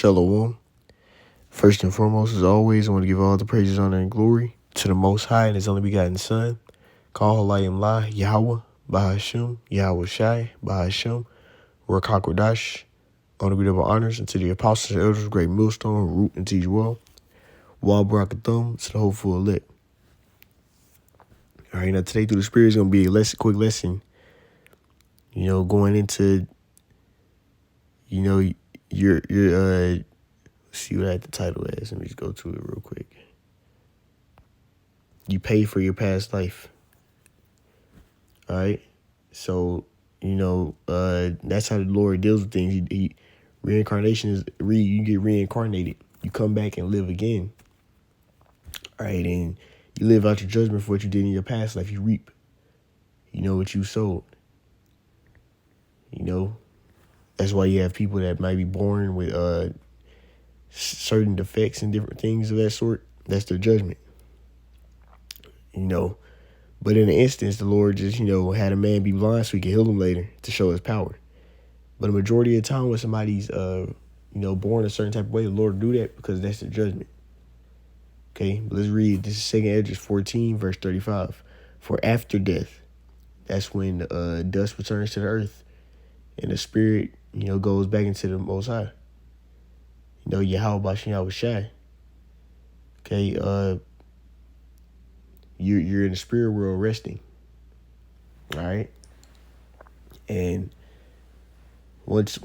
Shalom. First and foremost, as always, I want to give all the praises, honor, and glory to the Most High and His only begotten Son, Call Halayim La, Yahweh, Bahashim, Yahweh Shai, Bahashim, Ruach HaKodesh, on the great honors, and to the apostles and elders, great millstone, root and teach well, Wal Barakathum, to the hopeful elect. All right, now today through the Spirit is going to be a quick lesson, going into, your see what I had the title as. Let me just go to it real quick. You pay for your past life. All right. So, that's how the Lord deals with things. Reincarnation is you get reincarnated. You come back and live again. All right. And you live out your judgment for what you did in your past life. You reap, what you sowed. That's why you have people that might be born with certain defects and different things of that sort. That's their judgment. But in an instance, the Lord just, had a man be blind so he could heal him later to show his power. But a majority of the time when somebody's, born a certain type of way, the Lord will do that because that's their judgment. Okay, but let's read. This is 2 Esdras 14, verse 35. For after death, that's when dust returns to the earth and the spirit, goes back into the Most High. Yahweh Bashem Yahweh Shai. Okay, you're in the spirit world resting. All right. And once it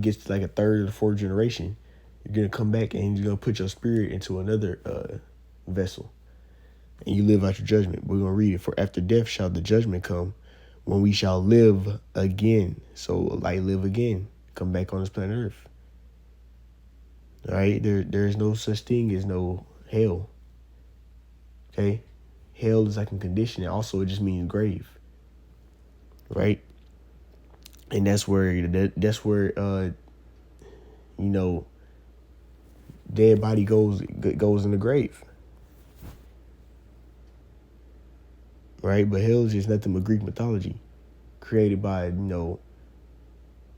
gets to like a third or the fourth generation, you're gonna come back and you're gonna put your spirit into another vessel. And you live out your judgment. We're gonna read it. For after death shall the judgment come, when we shall live again. So like live again. Come back on this planet Earth. All right, there's no such thing as no hell. Okay, hell is like a condition, and also it just means grave. Right, and that's where dead body goes in the grave. Right, but hell is just nothing but Greek mythology, created by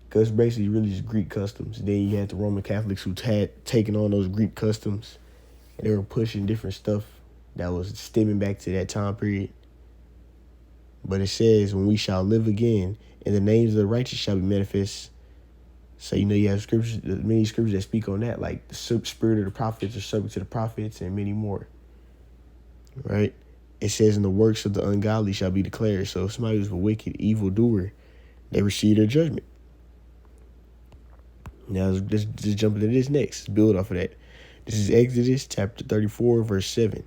because basically really just Greek customs. Then you had the Roman Catholics who had taken on those Greek customs, and they were pushing different stuff that was stemming back to that time period. But it says, when we shall live again, and the names of the righteous shall be manifest. So, you have scriptures, many scriptures that speak on that, like the spirit of the prophets are subject to the prophets and many more. Right? It says, and the works of the ungodly shall be declared. So if somebody who's a wicked, evil doer, they receive their judgment. Now, let's just jump into this next. Let's build off of that. This is Exodus chapter 34, verse 7.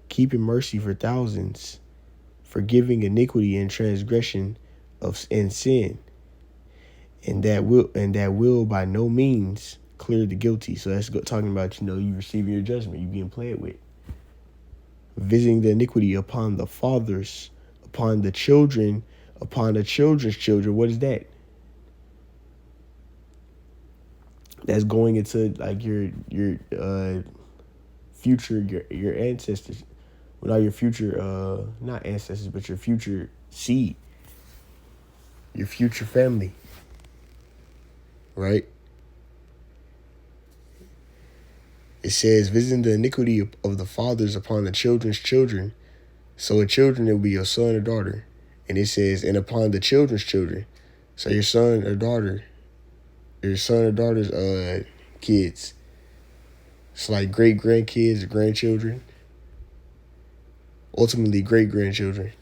Keeping mercy for thousands, forgiving iniquity and transgression and sin, and that will by no means clear the guilty. So that's talking about, you receiving your judgment, you being played with. Visiting the iniquity upon the fathers, upon the children, upon the children's children. What is that? That's going into like your future, your ancestors. Well, not your future, not ancestors, but your future seed, your future family. Right? It says, visiting the iniquity of the fathers upon the children's children. So a children, it will be your son or daughter. And it says, and upon the children's children. So your son or daughter's kids. It's like great grandkids or grandchildren. Ultimately great grandchildren.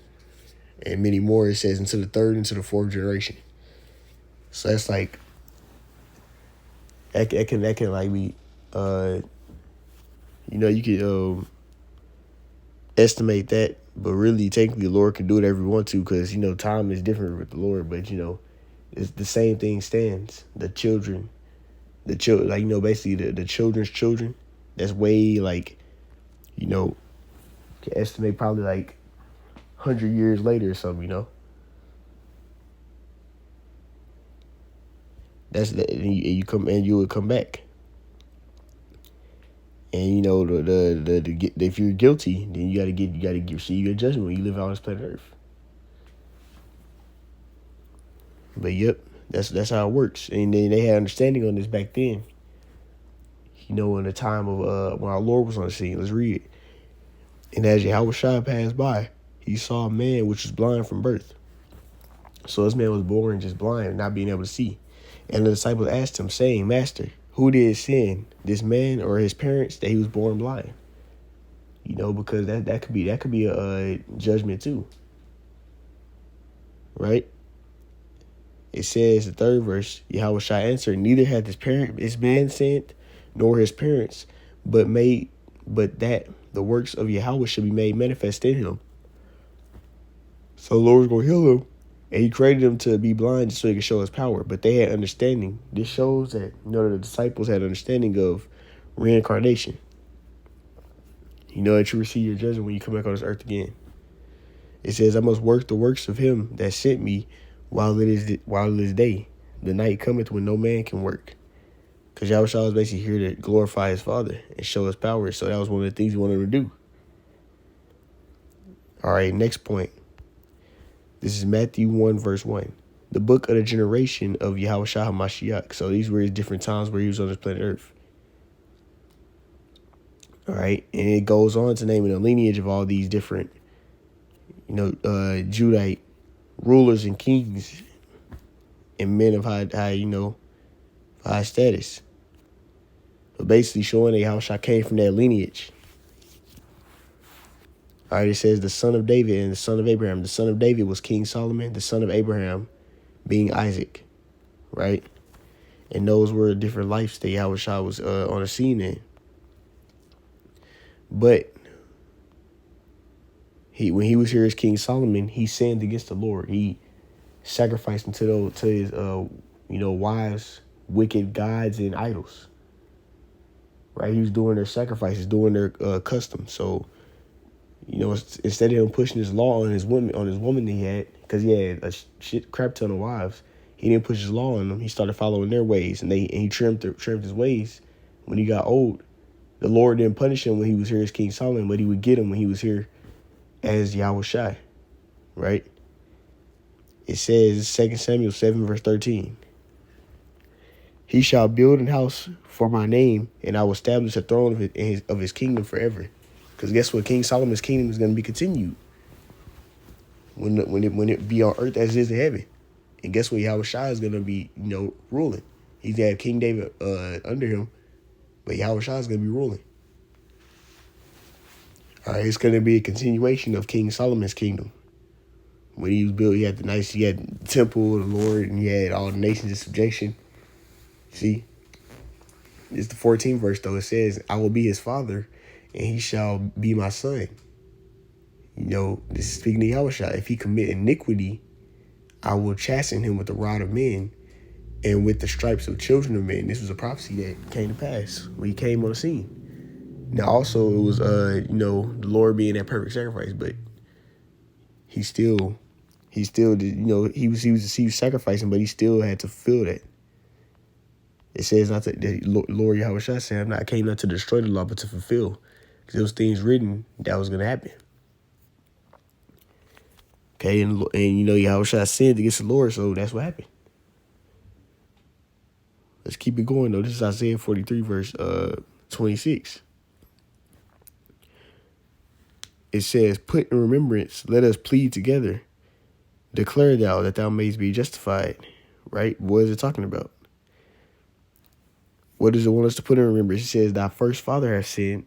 And many more. It says into the third, into the fourth generation. So that's like that can like be you could estimate that, but really technically the Lord can do whatever he wants to, because time is different with the Lord, but it's the same thing stands. The children, basically the children's children, that's way like can estimate probably like 100 years later or something, That's that, and you would come back. And if you're guilty, then you gotta receive your judgment when you live on this planet Earth. But yep, That's how it works. And then they had understanding on this back then. In the time of when our Lord was on the scene. Let's read it. And as Yahushua passed by, he saw a man which was blind from birth. So this man was born just blind, not being able to see. And the disciples asked him, saying, Master, who did sin, this man or his parents, that he was born blind? Because that could be a judgment too. Right? It says, the third verse, Yahushua answered, neither had this man sinned, nor his parents, but that the works of Yahweh should be made manifest in him. So the Lord's going to heal him. And he created him to be blind just so he could show his power. But they had understanding. This shows that, the disciples had understanding of reincarnation. That you receive your judgment when you come back on this earth again. It says, I must work the works of him that sent me while it is day. The night cometh when no man can work. Because Yahushua was basically here to glorify his Father and show his power. So that was one of the things he wanted to do. All right, next point. This is Matthew 1, verse 1. The book of the generation of Yahushua HaMashiach. So these were his different times where he was on this planet Earth. All right, and it goes on to naming the lineage of all these different, Judite rulers and kings and men of high status. But basically showing that Yahushua came from that lineage. All right, it says the son of David and the son of Abraham. The son of David was King Solomon. The son of Abraham being Isaac, right? And those were different lives that Yahushua was on the scene in. But when he was here as King Solomon, he sinned against the Lord. He sacrificed him to his wives, wicked gods, and idols. Right? He was doing their sacrifices, doing their customs. So, instead of him pushing his law on his woman he had, because he had a crap ton of wives, he didn't push his law on them. He started following their ways, and he trimmed his ways. When he got old, the Lord didn't punish him when he was here as King Solomon, but he would get him when he was here as Yahushua, right? It says 2 Samuel 7, verse 13. He shall build an house for my name, and I will establish a throne of his kingdom forever. Because guess what? King Solomon's kingdom is going to be continued when it be on earth as it is in heaven. And guess what? Yahushua is going to be, ruling. He's going to have King David under him, but Yahushua is going to be ruling. All right, it's going to be a continuation of King Solomon's kingdom. When he was built, he had the temple of the Lord, and he had all the nations in subjection. See? It's the 14th verse, though. It says, I will be his father, and he shall be my son. This is speaking to Yahushua. If he commit iniquity, I will chasten him with the rod of men and with the stripes of children of men. This was a prophecy that came to pass when he came on the scene. Now, also, it was, the Lord being that perfect sacrifice, but he still did, he was sacrificing, but he still had to fulfill that. It says not to, the Lord Yahushua said, I came not to destroy the law, but to fulfill. Because there was things written that was going to happen. Okay, and Yahushua sinned against the Lord, so that's what happened. Let's keep it going, though. This is Isaiah 43, verse 26. It says, put in remembrance, let us plead together. Declare thou that thou mayest be justified. Right? What is it talking about? What does it want us to put in remembrance? It says, thy first father hath sinned.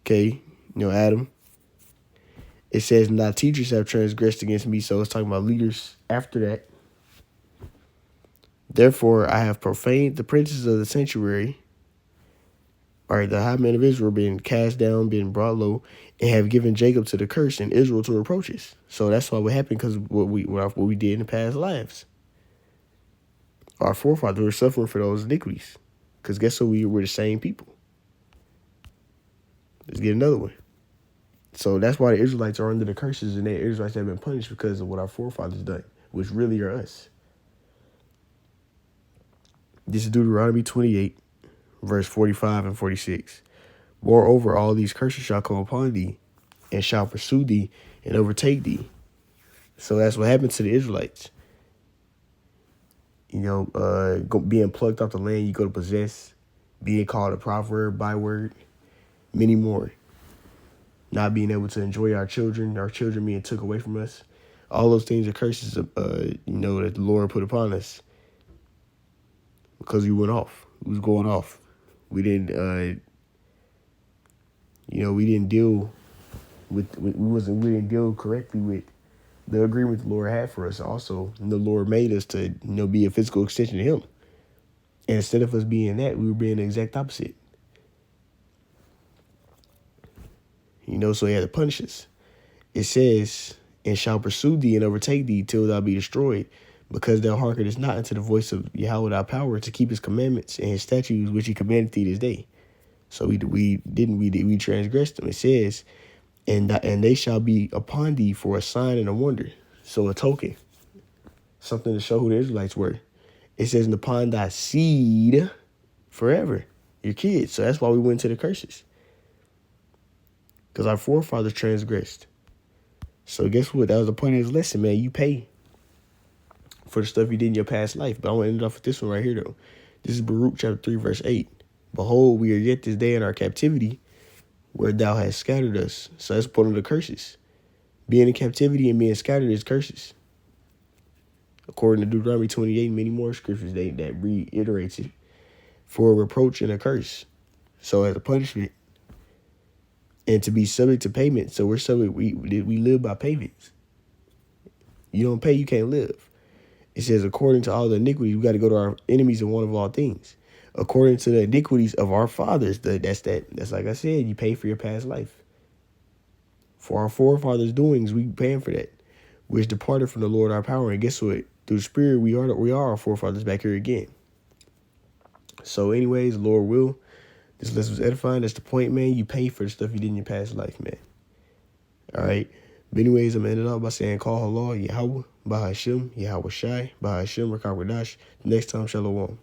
Okay, Adam. It says, and thy teachers have transgressed against me. So it's talking about leaders after that. Therefore, I have profaned the princes of the sanctuary. All right, the high men of Israel being cast down, being brought low, and have given Jacob to the curse and Israel to reproaches. So that's why what happened, because what we did in the past lives. Our forefathers were suffering for those iniquities. Because guess what? We were the same people. Let's get another one. So that's why the Israelites are under the curses, and the Israelites have been punished because of what our forefathers done, which really are us. This is Deuteronomy 28, verse 45 and 46. Moreover, all these curses shall come upon thee, and shall pursue thee, and overtake thee. So that's what happened to the Israelites. being plucked off the land you go to possess, being called a proverb, byword, many more. Not being able to enjoy our children being took away from us. All those things are curses, that the Lord put upon us because we went off. We was going off. We didn't, we didn't deal we didn't deal correctly with the agreement the Lord had for us. Also, the Lord made us to, be a physical extension of Him. And instead of us being that, we were being the exact opposite. So He had to punish us. It says, and shall pursue thee and overtake thee till thou be destroyed, because thou hearkenest not unto the voice of Yahweh thy power to keep His commandments and His statutes which He commanded thee this day. So we transgressed them. It says, and they shall be upon thee for a sign and a wonder. So a token, something to show who the Israelites were. It says, and upon thy seed forever, your kids. So that's why we went to the curses, because our forefathers transgressed. So guess what? That was the point of this lesson, man. You pay for the stuff you did in your past life. But I want to end off with this one right here, though. This is Baruch chapter 3, verse 8. Behold, we are yet this day in our captivity, where thou hast scattered us. So that's one of the curses. Being in captivity and being scattered is curses. According to Deuteronomy 28 and many more scriptures that reiterates it. For a reproach and a curse. So as a punishment. And to be subject to payment. So we live by payments. You don't pay, you can't live. It says, according to all the iniquities, we got to go to our enemies in one of all things. According to the iniquities of our fathers. That's like I said, you pay for your past life. For our forefathers' doings, we paying for that. Which departed from the Lord our power. And guess what? Through the Spirit, we are our forefathers back here again. So anyways, Lord will. This lesson was edifying. That's the point, man. You pay for the stuff you did in your past life, man. All right. But anyways, I'm going to end it off by saying, call Allah, Yahweh, Bahashim, Yahweh Shai, Bahashim, Rakawadash. Next time, Shalom.